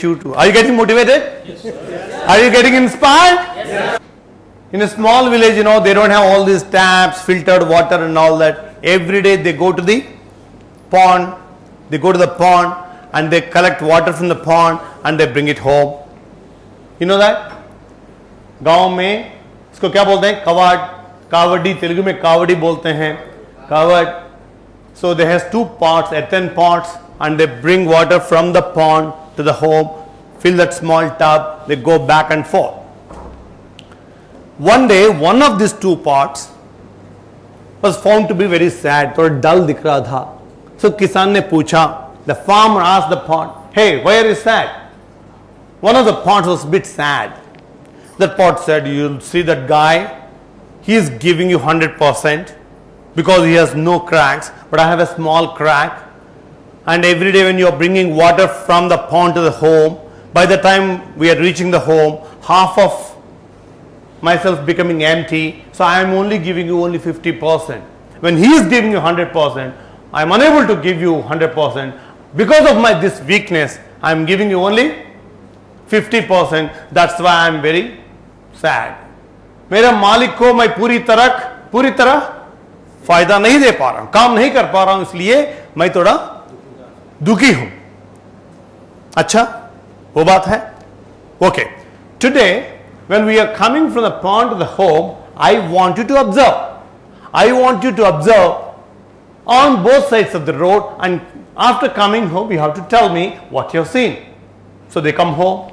motivate you to. Are you getting motivated? Yes. Are you getting inspired? Yes. In a small village, they don't have all these taps, filtered water and all that. Every day they go to the pond. They go to the pond and they collect water from the pond and they bring it home. You know that? गांव में इसको क्या बोलते हैं? कवाड़, कावड़ी, तेलुगु में कावड़ी बोलते हैं. Kavad. So they has 2 pots, earthen pots, and they bring water from the pond to the home, fill that small tub, they go back and forth. One day, one of these 2 pots was found to be very sad, थोड़ा dull दिख रहा था. So किसान ने पूछा, the farmer asked the pot, hey, why are you sad? One of the pots was a bit sad. That pot said, you'll see that guy, he is giving you 100%. Because he has no cracks, but I have a small crack, and every day when you are bringing water from the pond to the home, by the time we are reaching the home, half of myself becoming empty, so I am only giving you only 50%. When he is giving you 100%, I am unable to give you 100%. Because of this weakness, I am giving you only 50%. That's why I am very sad. मेरा मालिक को मैं पूरी तरह फायदा नहीं दे पा रहा हूं, काम नहीं कर पा रहा हूं, इसलिए मैं थोड़ा दुखी हूं. अच्छा, वो बात है. Okay, today when we are coming from the pond to the home, I want you to observe. I want you to observe on both sides of the road, and after coming home you have to tell me what you have seen. So they come home,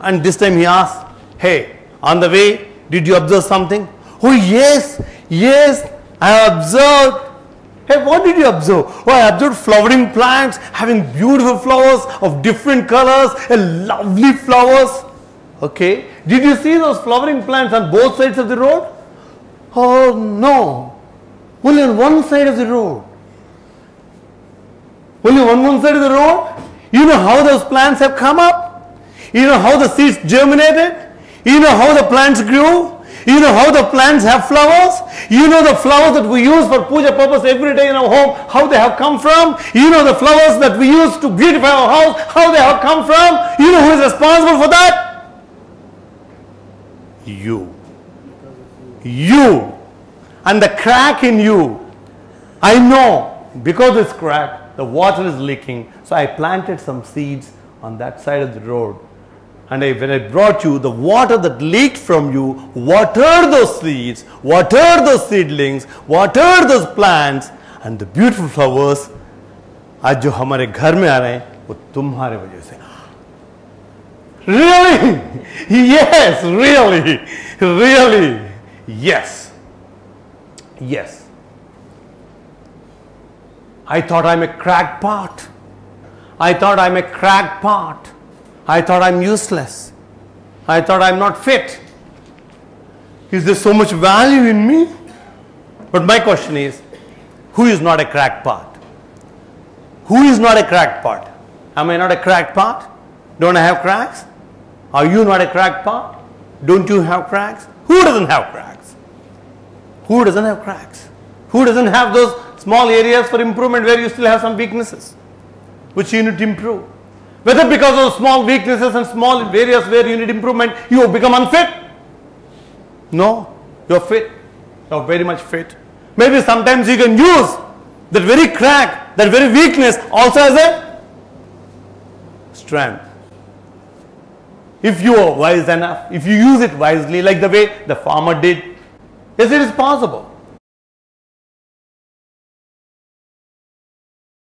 and this time he asks, hey, on the way did you observe something? Oh yes, I observed. Hey, what did you observe? Oh, I observed flowering plants having beautiful flowers of different colors and lovely flowers. Okay. Did you see those flowering plants on both sides of the road? Oh no. Only on one side of the road. Only on one side of the road? You know how those plants have come up? You know how the seeds germinated? You know how the plants grew? You know how the plants have flowers? You know the flowers that we use for puja purpose every day in our home, how they have come from? You know the flowers that we use to beautify our house, how they have come from? You know who is responsible for that? You. And the crack in you. I know, because this crack, the water is leaking. So I planted some seeds on that side of the road. And when I brought you the water that leaked from you, water those seeds, water those seedlings, water those plants, and the beautiful flowers आज जो हमारे घर में आ रहे हैं वो तुम्हारे वजह से. Really? Yes, really, yes. I thought I'm a cracked pot. I thought I'm useless. I thought I'm not fit. Is there so much value in me? But my question is, who is not a cracked pot? Who is not a cracked pot? Am I not a cracked pot? Don't I have cracks? Are you not a cracked pot? Don't you have cracks? Who doesn't have cracks? Who doesn't have cracks? Who doesn't have those small areas for improvement where you still have some weaknesses which you need to improve? Whether because of small weaknesses and small areas where you need improvement, you have become unfit? No, you are fit. You are very much fit. Maybe sometimes you can use that very crack, that very weakness also as a strength. If you are wise enough, if you use it wisely like the way the farmer did, yes, it is possible.